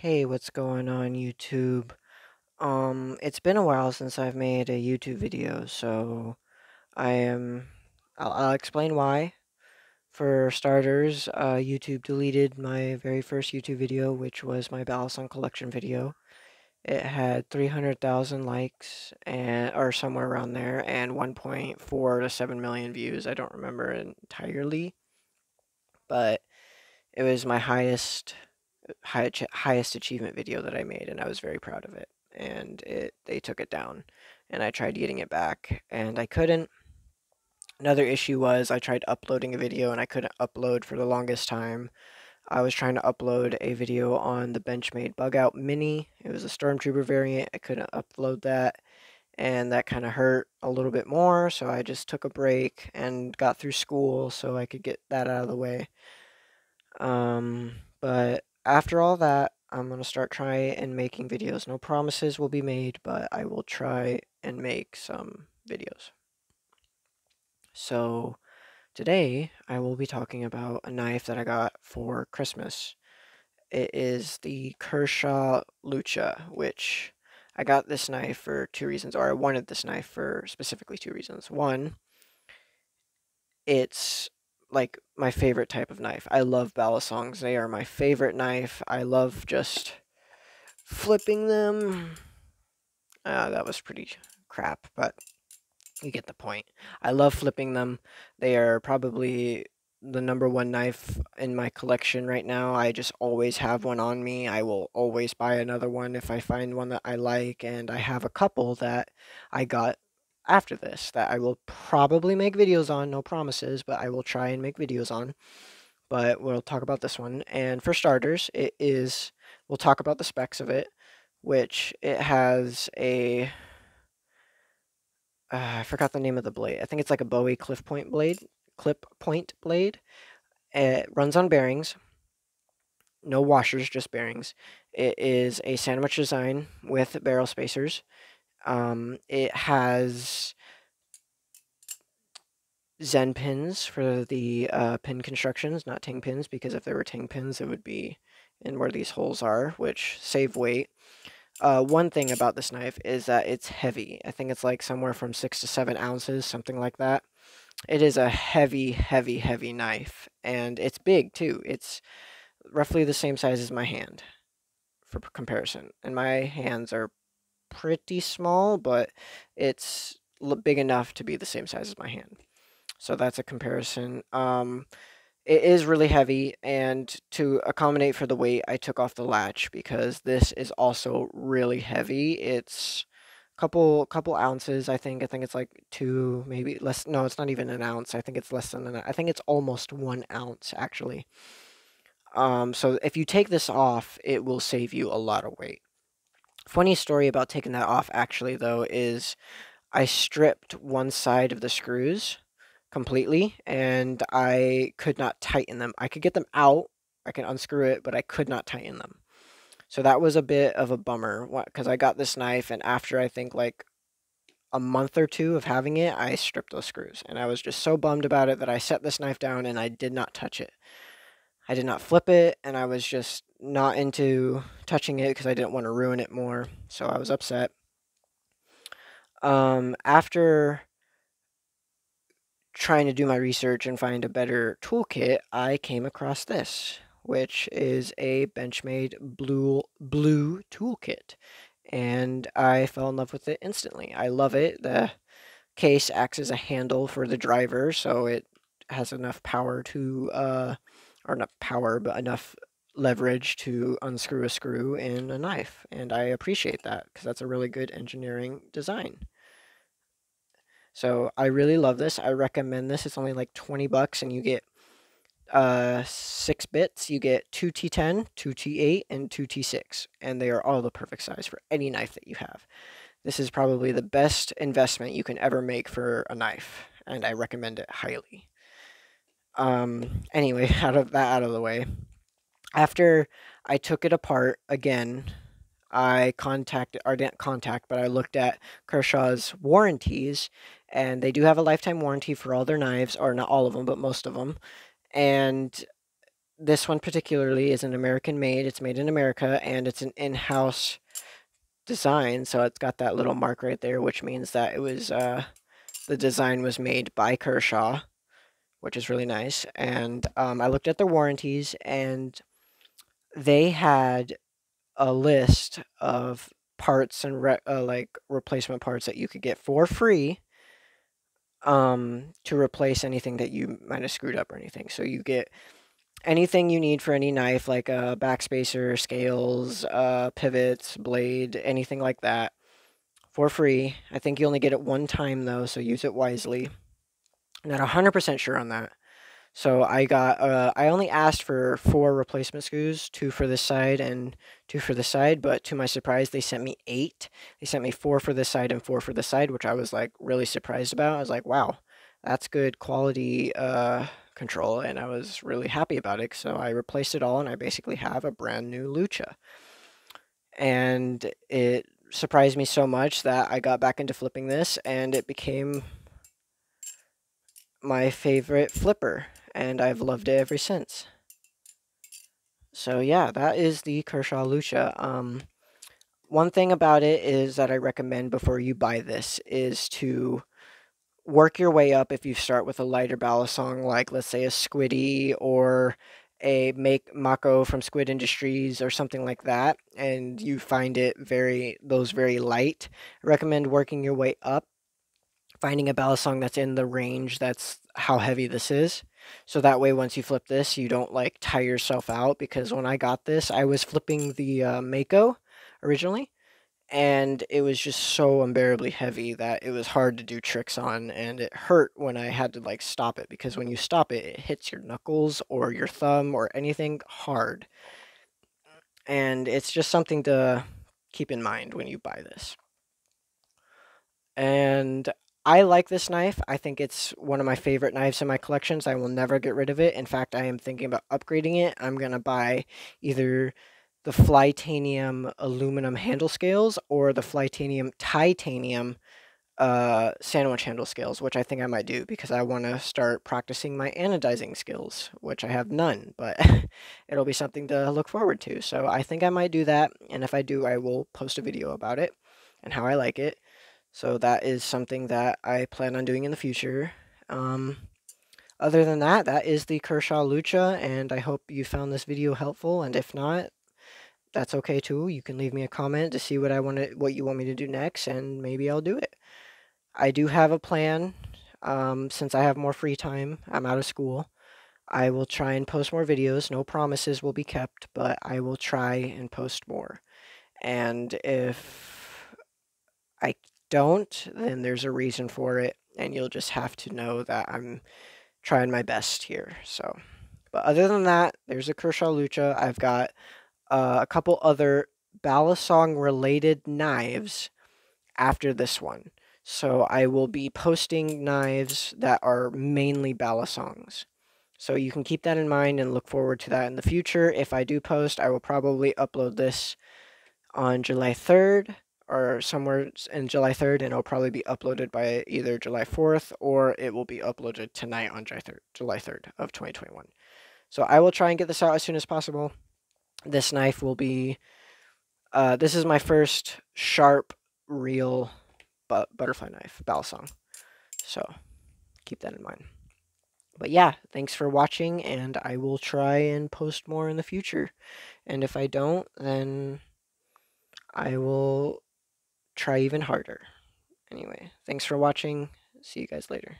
Hey, what's going on YouTube? It's been a while since I've made a YouTube video, so I am I'll explain why. For starters, YouTube deleted my very first YouTube video, which was my Balisong collection video. It had 300,000 likes and or somewhere around there and 1.4 to 7 million views. I don't remember entirely, but it was my highest achievement video that I made, and I was very proud of it. And they took it down, and I tried getting it back, and I couldn't. Another issue was I tried uploading a video, and I couldn't upload for the longest time. I was trying to upload a video on the Benchmade Bug Out Mini. It was a Stormtrooper variant. I couldn't upload that, and that kind of hurt a little bit more. So I just took a break and got through school so I could get that out of the way. But after all that, I'm gonna start trying and making videos. No promises will be made, but I will try and make some videos. So today I will be talking about a knife that I got for Christmas. It is the Kershaw Lucha, which I got this knife for two reasons, or I wanted this knife for specifically two reasons. One, it's like my favorite type of knife. I love balisongs. They are my favorite knife. I love just flipping them. That was pretty crap, but you get the point. I love flipping them. They are probably the number one knife in my collection right now. I just always have one on me. I will always buy another one if I find one that I like, and I have a couple that I got after this that I will probably make videos on. No promises, but I will try and make videos on. But we'll talk about this one. And for starters, we'll talk about the specs of it, which it has I forgot the name of the blade. I think it's like a Bowie clip point blade. It runs on bearings, no washers, just bearings. It is a sandwich design with barrel spacers. It has Zen pins for the pin constructions, not ting pins, because if there were ting pins, it would be in where these holes are, which save weight. One thing about this knife is that it's heavy. I think it's like somewhere from 6 to 7 ounces, something like that. It is a heavy, heavy, heavy knife, and it's big too. It's roughly the same size as my hand for comparison. And my hands are pretty small, but it's big enough to be the same size as my hand. So that's a comparison. It is really heavy, and to accommodate for the weight, I took off the latch because this is also really heavy. It's couple ounces, I think. I think it's like two, maybe less. No, it's not even an ounce. I think it's less than I think it's almost 1 ounce actually. So if you take this off, it will save you a lot of weight. Funny story about taking that off actually though is I stripped one side of the screws completely, and I could not tighten them. I could get them out, I can unscrew it, but I could not tighten them. So that was a bit of a bummer because I got this knife, and after I think like a month or two of having it, I stripped those screws, and I was just so bummed about it that I set this knife down and I did not touch it. I did not flip it, and I was just not into touching it because I didn't want to ruin it more. So I was upset. After trying to do my research and find a better toolkit, I came across this, which is a Benchmade blue toolkit, and I fell in love with it instantly. I love it. The case acts as a handle for the driver, so it has enough power to, or not power, but enough leverage to unscrew a screw in a knife, and I appreciate that because that's a really good engineering design. So I really love this. I recommend this. It's only like 20 bucks, and you get 6 bits. You get 2 T10, 2 T8, and 2 T6, and they are all the perfect size for any knife that you have. This is probably the best investment you can ever make for a knife, and I recommend it highly. Anyway, out of the way. After I took it apart again, I contacted, or didn't contact, but I looked at Kershaw's warranties, and they do have a lifetime warranty for all their knives, or not all of them, but most of them. And this one particularly is an American made. It's made in America, and it's an in-house design. So it's got that little mark right there, which means that it was the design was made by Kershaw, which is really nice. And I looked at their warranties, and they had a list of parts and like replacement parts that you could get for free to replace anything that you might have screwed up or anything. So you get anything you need for any knife, like a backspacer, scales, pivots, blade, anything like that, for free. I think you only get it one time though, so use it wisely. I'm not 100% sure on that. So I only asked for 4 replacement screws, 2 for this side and 2 for the side, but to my surprise, they sent me 8. They sent me 4 for this side and 4 for the side, which I was like really surprised about. I was like, wow, that's good quality control, and I was really happy about it. So I replaced it all, and I basically have a brand new Lucha. And it surprised me so much that I got back into flipping this, and it became my favorite flipper, and I've loved it ever since. So yeah, that is the Kershaw Lucha. One thing about it is that I recommend before you buy this is to work your way up. If you start with a lighter balisong, like let's say a Squiddy or a make Mako from Squid Industries or something like that, and you find it very light, I recommend working your way up, finding a balisong that's in the range that's how heavy this is. So that way, once you flip this, you don't like tire yourself out. Because when I got this, I was flipping the Mako originally, and it was just so unbearably heavy that it was hard to do tricks on, and it hurt when I had to like stop it, because when you stop it, it hits your knuckles or your thumb or anything hard. And it's just something to keep in mind when you buy this. And I like this knife. I think it's one of my favorite knives in my collections. I will never get rid of it. In fact, I am thinking about upgrading it. I'm going to buy either the Flytanium aluminum handle scales or the Flytanium titanium sandwich handle scales, which I think I might do because I want to start practicing my anodizing skills, which I have none, but it'll be something to look forward to. So I think I might do that, and if I do, I will post a video about it and how I like it. So that is something that I plan on doing in the future. Other than that, that is the Kershaw Lucha, and I hope you found this video helpful, and if not, that's okay too. You can leave me a comment to see what what you want me to do next, and maybe I'll do it. I do have a plan. Since I have more free time, I'm out of school. I will try and post more videos. No promises will be kept, but I will try and post more. And if I don't, then there's a reason for it, and you'll just have to know that I'm trying my best here. So, but other than that, there's a Kershaw Lucha. I've got a couple other Balisong related knives after this one. So I will be posting knives that are mainly Balisongs. So you can keep that in mind and look forward to that in the future. If I do post, I will probably upload this on July 3rd or somewhere in July 3rd, and it'll probably be uploaded by either July 4th or it will be uploaded tonight on July 3rd of 2021. So I will try and get this out as soon as possible. This knife will be, this is my first sharp, real butterfly knife, Balisong. So keep that in mind. But yeah, thanks for watching, and I will try and post more in the future. And if I don't, then I will try even harder. Anyway, thanks for watching. See you guys later.